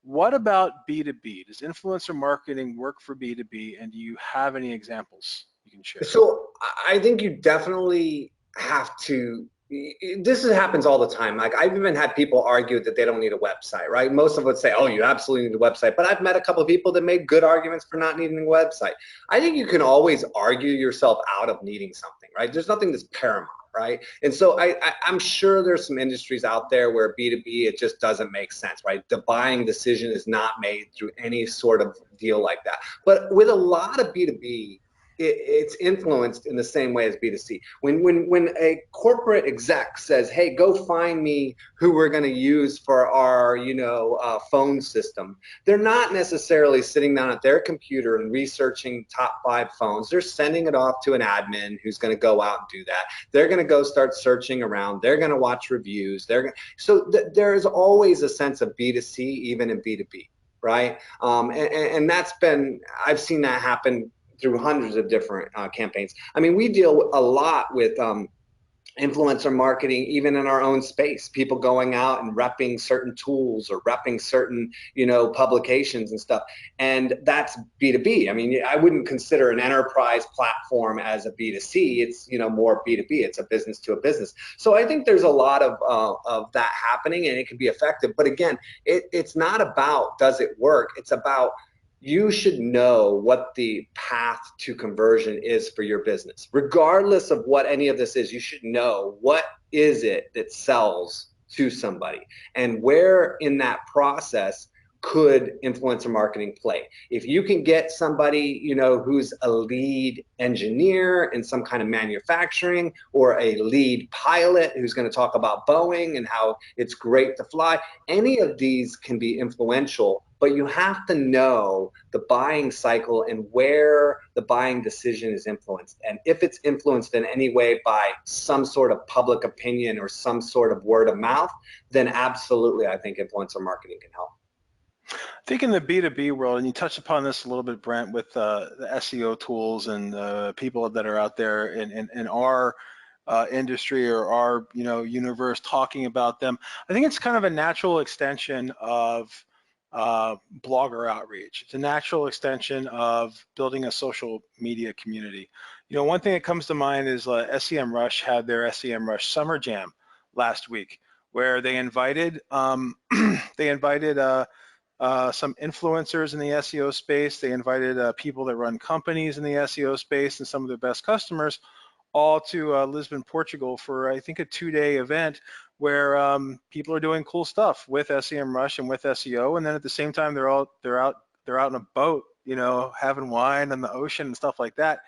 What about B2B? Does influencer marketing work for B2B, and do you have any examples you can share? So I think you definitely have to. This happens all the time. Like I've even had people argue that they don't need a website, right? Most of us say, "Oh, you absolutely need a website." But I've met a couple of people that made good arguments for not needing a website. I think you can always argue yourself out of needing something, right? There's nothing that's paramount, right? And so I'm sure there's some industries out there where B2B, it just doesn't make sense, right? The buying decision is not made through any sort of deal like that. But with a lot of B2B, it's influenced in the same way as B2C. When a corporate exec says, "Hey, go find me who we're going to use for our phone system," they're not necessarily sitting down at their computer and researching top 5 phones. They're sending it off to an admin who's going to go out and do that. They're going to go start searching around. They're going to watch reviews. There's always a sense of B2C even in B2B, right? And that's been, I've seen that happen through hundreds of different campaigns. I mean, we deal a lot with influencer marketing, even in our own space, people going out and repping certain tools or repping certain, publications and stuff. And that's B2B. I mean, I wouldn't consider an enterprise platform as a B2C. It's, more B2B. It's a business to a business. So I think there's a lot of that happening, and it can be effective. But again, it's not about does it work? It's about you should know what the path to conversion is for your business. Regardless of what any of this is, you should know what is it that sells to somebody and where in that process could influencer marketing play. If you can get somebody, who's a lead engineer in some kind of manufacturing, or a lead pilot who's going to talk about Boeing and how it's great to fly, any of these can be influential, but you have to know the buying cycle and where the buying decision is influenced. And if it's influenced in any way by some sort of public opinion or some sort of word of mouth, then absolutely, I think influencer marketing can help. I think in the B2B world, and you touched upon this a little bit, Brent, with the SEO tools and people that are out there in our industry or our universe talking about them. I think it's kind of a natural extension of blogger outreach. It's a natural extension of building a social media community. One thing that comes to mind is SEMrush had their SEMrush Summer Jam last week, where they invited some influencers in the SEO space. They invited people that run companies in the SEO space and some of their best customers all to Lisbon, Portugal for, I think, a 2-day event where people are doing cool stuff with SEMrush and with SEO. And then at the same time, they're out in a boat, having wine on the ocean and stuff like that.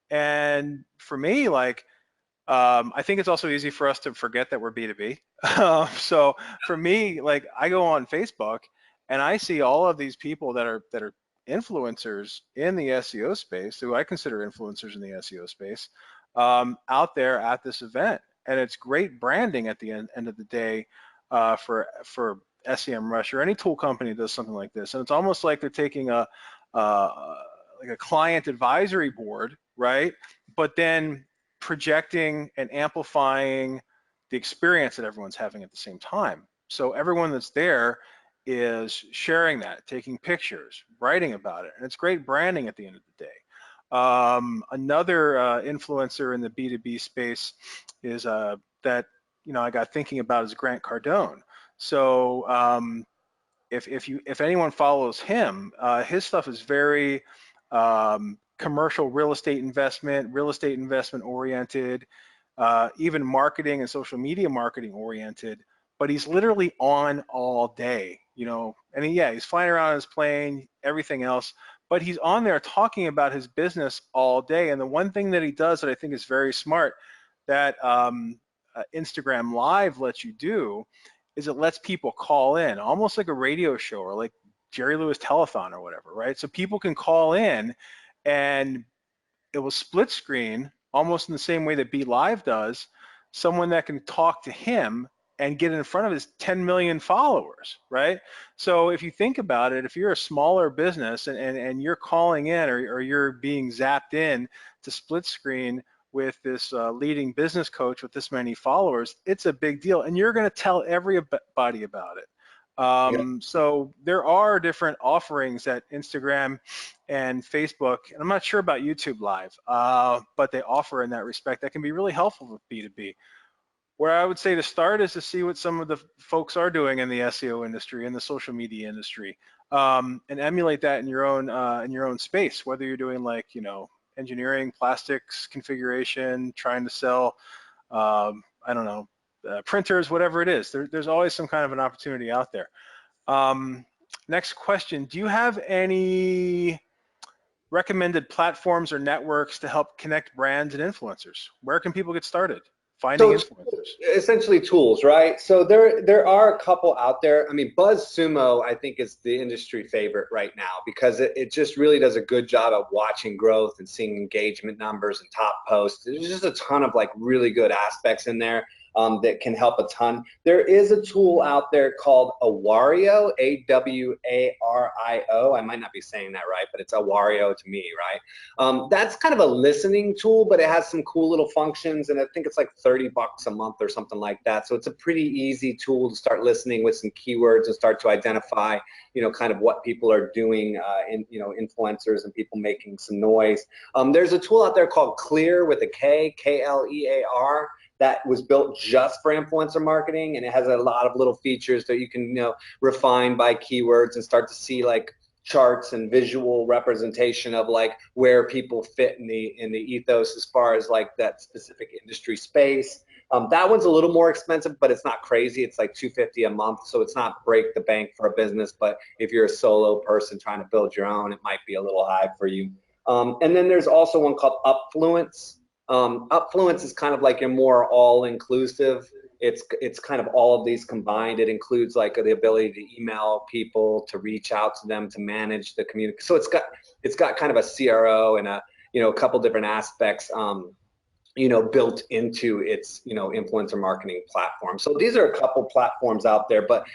And for me, I think it's also easy for us to forget that we're B2B. So for me, I go on Facebook and I see all of these people that are influencers in the SEO space, who I consider influencers in the SEO space, out there at this event. And it's great branding at the end of the day for SEMrush or any tool company that does something like this. And it's almost like they're taking a client advisory board, right? But then projecting and amplifying the experience that everyone's having at the same time. So everyone that's there is sharing that, taking pictures, writing about it, and it's great branding at the end of the day. Another influencer in the B2B space is that I got thinking about is Grant Cardone. So if anyone follows him, his stuff is very commercial real estate investment oriented, even marketing and social media marketing oriented. But he's literally on all day, and he's flying around on his plane, everything else. But he's on there talking about his business all day. And the one thing that he does that I think is very smart that Instagram Live lets you do is it lets people call in, almost like a radio show or like Jerry Lewis Telethon or whatever, right? So people can call in and it will split screen almost in the same way that Be Live does, someone that can talk to him and get in front of his 10 million followers, right? So if you think about it, if you're a smaller business and you're calling in or you're being zapped in to split screen with this leading business coach with this many followers, it's a big deal. And you're going to tell everybody about it. So there are different offerings that Instagram and Facebook, and I'm not sure about YouTube Live, but they offer in that respect that can be really helpful with B2B. Where I would say to start is to see what some of the folks are doing in the SEO industry and the social media industry, and emulate that in your own space. Whether you're doing like engineering, plastics, configuration, trying to sell, I don't know, printers, whatever it is. There's always some kind of an opportunity out there. Next question: do you have any recommended platforms or networks to help connect brands and influencers? Where can people get started finding So influencers? essentially tools, right? So there are a couple out there. I mean, BuzzSumo, I think, is the industry favorite right now because it just really does a good job of watching growth and seeing engagement numbers and top posts. There's just a ton of like really good aspects in there that can help a ton. There is a tool out there called Awario, A-W-A-R-I-O. I might not be saying that right, but it's Awario to me, right? That's kind of a listening tool, but it has some cool little functions, and I think it's like $30 a month or something like that. So it's a pretty easy tool to start listening with some keywords and start to identify, kind of what people are doing, influencers and people making some noise. There's a tool out there called Clear with a K, K-L-E-A-R, that was built just for influencer marketing, and it has a lot of little features that you can refine by keywords and start to see like charts and visual representation of like where people fit in the ethos as far as like that specific industry space. That one's a little more expensive, but it's not crazy. It's like $250 a month, so it's not break the bank for a business. But if you're a solo person trying to build your own, it might be a little high for you. And then there's also one called Upfluence. Upfluence is kind of like a more all-inclusive. It's kind of all of these combined. It includes like the ability to email people, to reach out to them, to manage the community. So it's got kind of a CRO and a couple different aspects built into its influencer marketing platform. So these are a couple platforms out there, but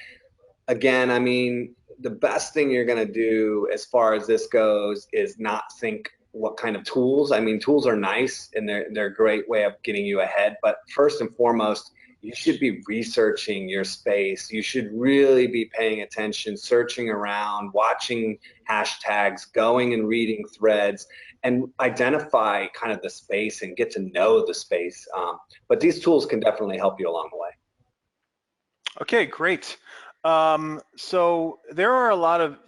again, I mean, the best thing you're going to do as far as this goes is not think what kind of tools. I mean, tools are nice and they're a great way of getting you ahead, but first and foremost, you should be researching your space. You should really be paying attention, searching around, watching hashtags, going and reading threads, and identify kind of the space and get to know the space. But these tools can definitely help you along the way. Okay, great. So there are a lot of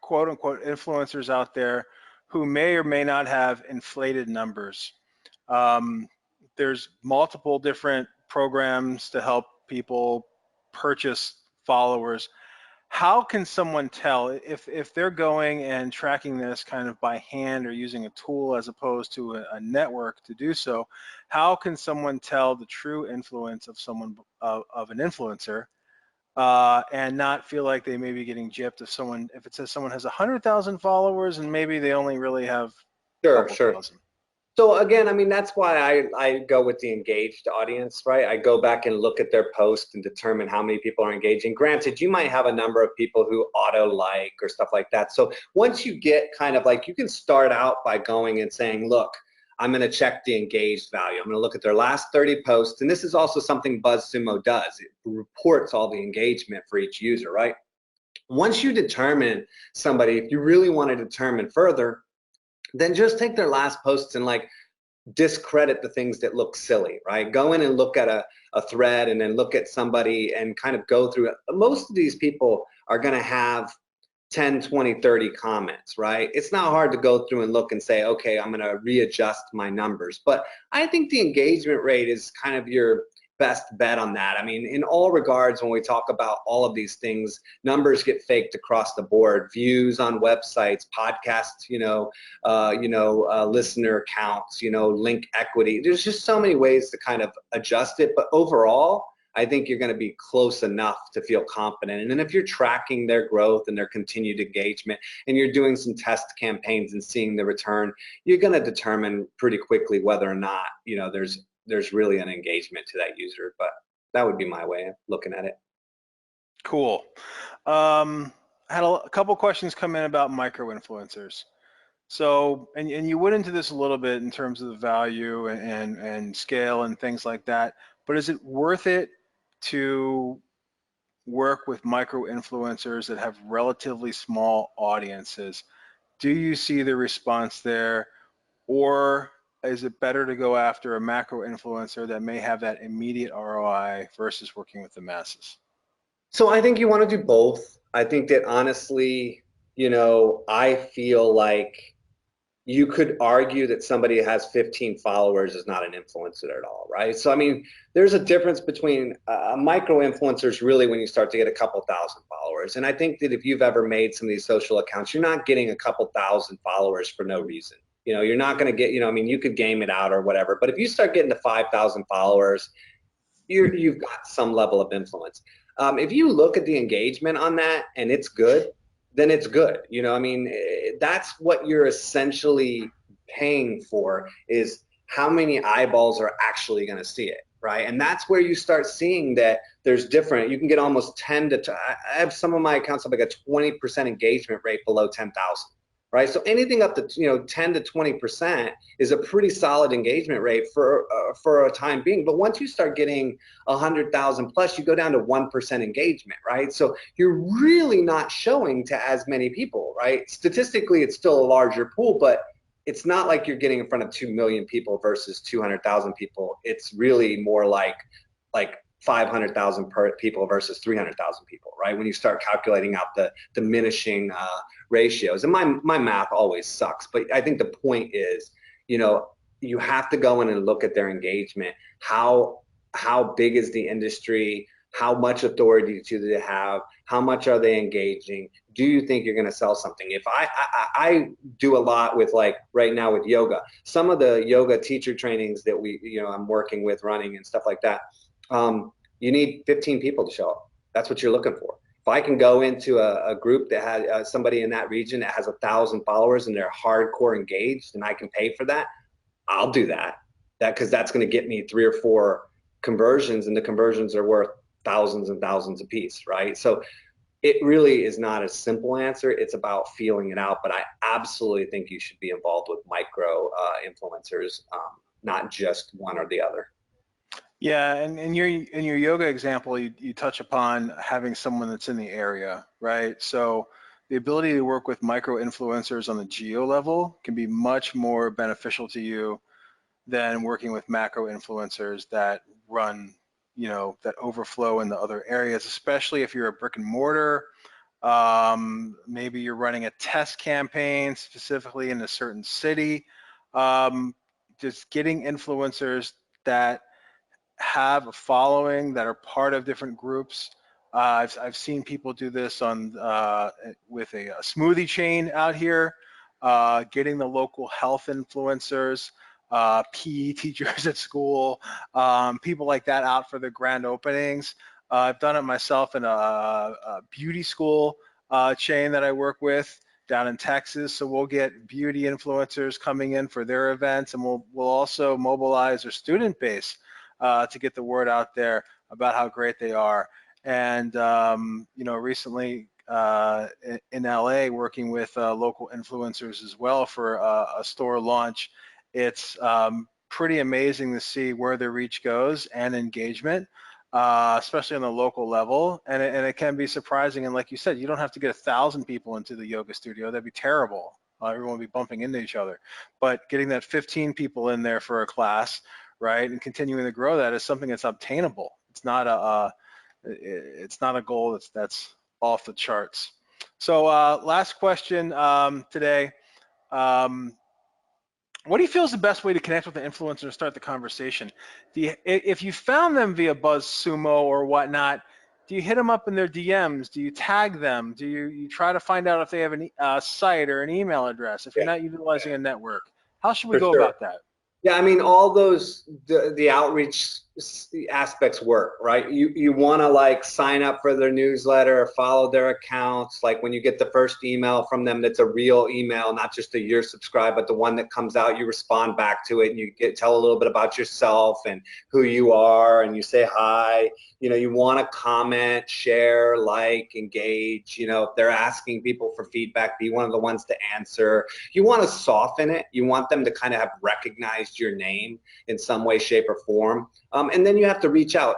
quote unquote influencers out there who may or may not have inflated numbers. There's multiple different programs to help people purchase followers. How can someone tell if they're going and tracking this kind of by hand or using a tool as opposed to a network to do so? How can someone tell the true influence of someone of an influencer and not feel like they may be getting gypped if it says someone has 100,000 followers and maybe they only really have a couple thousand? So again, I mean, that's why I go with the engaged audience, right? I go back and look at their post and determine how many people are engaging. Granted, you might have a number of people who auto like or stuff like that. So once you get kind of like, you can start out by going and saying, look, I'm going to check the engaged value. I'm going to look at their last 30 posts. And this is also something BuzzSumo does. It reports all the engagement for each user, right? Once you determine somebody, if you really want to determine further, then just take their last posts and like discredit the things that look silly, right? Go in and look at a thread and then look at somebody and kind of go through it. Most of these people are going to have 10, 20, 30 comments, right? It's not hard to go through and look and say, okay, I'm going to readjust my numbers. But I think the engagement rate is kind of your best bet on that. I mean, in all regards, when we talk about all of these things, numbers get faked across the board. Views on websites, podcasts, listener counts, link equity. There's just so many ways to kind of adjust it. But overall, I think you're going to be close enough to feel confident. And then if you're tracking their growth and their continued engagement, and you're doing some test campaigns and seeing the return, you're going to determine pretty quickly whether or not, you know, there's really an engagement to that user. But that would be my way of looking at it. Cool. I had a couple questions come in about micro influencers. So, and you went into this a little bit in terms of the value and scale and things like that, but is it worth it to work with micro influencers that have relatively small audiences? Do you see the response there, or is it better to go after a macro influencer that may have that immediate ROI versus working with the masses? So I think you want to do both. I think that honestly, you know, I feel like you could argue that somebody who has 15 followers is not an influencer at all, right? So I mean, there's a difference between micro influencers really when you start to get a couple thousand followers. And I think that if you've ever made some of these social accounts, you're not getting a couple thousand followers for no reason. You know, you're not going to get, you know, I mean, you could game it out or whatever, but if you start getting to 5,000 followers, you've got some level of influence. If you look at the engagement on that and it's good, then it's good. You know, I mean, that's what you're essentially paying for, is how many eyeballs are actually going to see it, right? And that's where you start seeing that there's different. You can get almost 10 to. I have some of my accounts have like a 20% engagement rate below 10,000. Right, so anything up to 10 to 20% is a pretty solid engagement rate for a time being. But once you start getting 100,000 plus, you go down to 1% engagement, right? So you're really not showing to as many people, right? Statistically, it's still a larger pool, but it's not like you're getting in front of 2 million people versus 200,000 people. It's really more like 500,000 people versus 300,000 people, right? When you start calculating out the diminishing ratios, and my math always sucks, but I think the point is, you know, you have to go in and look at their engagement. How big is the industry? How much authority do they have? How much are they engaging? Do you think you're going to sell something? If I do a lot with, like right now with yoga, some of the yoga teacher trainings that I'm working with running and stuff like that. You need 15 people to show up. That's what you're looking for. If I can go into a group that has somebody in that region that has 1,000 followers and they're hardcore engaged, and I can pay for that, I'll do that. Because that's going to get me 3 or 4 conversions, and the conversions are worth thousands and thousands a piece, right? So it really is not a simple answer. It's about feeling it out. But I absolutely think you should be involved with micro influencers, not just one or the other. Yeah, and in your yoga example, you touch upon having someone that's in the area, right? So the ability to work with micro influencers on the geo level can be much more beneficial to you than working with macro influencers that run, that overflow in the other areas, especially if you're a brick and mortar. Maybe you're running a test campaign specifically in a certain city. Just getting influencers that have a following, that are part of different groups. I've seen people do this on with a smoothie chain out here, getting the local health influencers, PE teachers at school, people like that out for the grand openings. I've done it myself in a beauty school chain that I work with down in Texas. So we'll get beauty influencers coming in for their events, and we'll also mobilize their student base to get the word out there about how great they are. And recently in LA, working with local influencers as well for a store launch, it's pretty amazing to see where the reach goes and engagement, especially on the local level. And it can be surprising. And like you said, you don't have to get 1,000 people into the yoga studio. That'd be terrible. Everyone would be bumping into each other. But getting that 15 people in there for a class, right, and continuing to grow that is something that's obtainable. It's not a goal that's off the charts. So last question today. What do you feel is the best way to connect with the influencer and start the conversation? If you found them via BuzzSumo or whatnot, do you hit them up in their DMs? Do you tag them? Do you try to find out if they have a site or an email address if you're not utilizing a network? How should we For go sure. about that? Yeah, I mean, all those the outreach aspects work, right? You want to like sign up for their newsletter or follow their accounts. Like when you get the first email from them, that's a real email, not just a you're subscribed, but the one that comes out, you respond back to it and you tell a little bit about yourself and who you are, and you say hi. You know, you want to comment, share, like, engage. You know, if they're asking people for feedback, be one of the ones to answer. You want to soften it. You want them to kind of have recognized your name in some way, shape, or form. And then you have to reach out.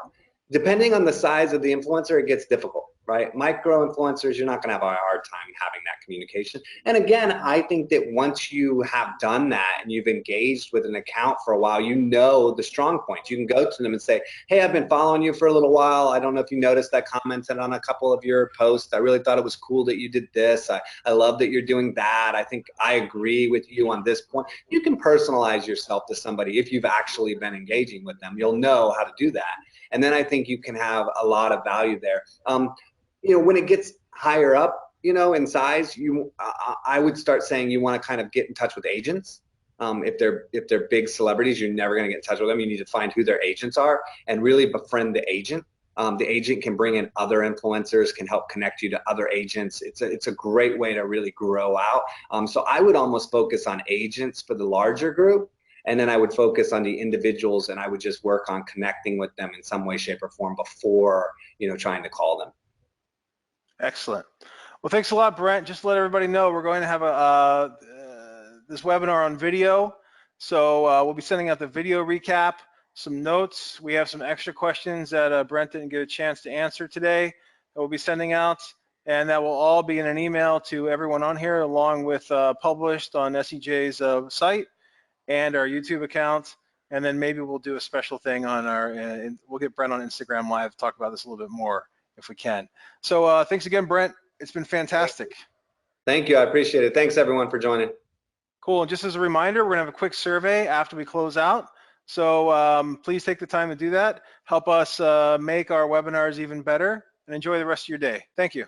Depending on the size of the influencer, it gets difficult, right? Micro influencers, you're not going to have a hard time having that communication. And again, I think that once you have done that and you've engaged with an account for a while, you know the strong points. You can go to them and say, hey, I've been following you for a little while. I don't know if you noticed that commented on a couple of your posts. I really thought it was cool that you did this. I love that you're doing that. I think I agree with you on this point. You can personalize yourself to somebody if you've actually been engaging with them. You'll know how to do that. And then I think you can have a lot of value there. You know, when it gets higher up, you know, in size, I would start saying you want to kind of get in touch with agents. If they're big celebrities, you're never going to get in touch with them. You need to find who their agents are and really befriend the agent. The agent can bring in other influencers, can help connect you to other agents. It's a great way to really grow out. So I would almost focus on agents for the larger group, and then I would focus on the individuals, and I would just work on connecting with them in some way, shape, or form before, you know, trying to call them. Excellent. Well, thanks a lot, Brent. Just to let everybody know, we're going to have this webinar on video. So we'll be sending out the video recap, some notes. We have some extra questions that Brent didn't get a chance to answer today that we'll be sending out. And that will all be in an email to everyone on here, along with published on SEJ's site and our YouTube account. And then maybe we'll do a special thing on we'll get Brent on Instagram Live to talk about this a little bit more if we can. So thanks again, Brent. It's been fantastic. Thank you. I appreciate it. Thanks, everyone, for joining. Cool. And just as a reminder, we're going to have a quick survey after we close out. So please take the time to do that. Help us make our webinars even better, and enjoy the rest of your day. Thank you.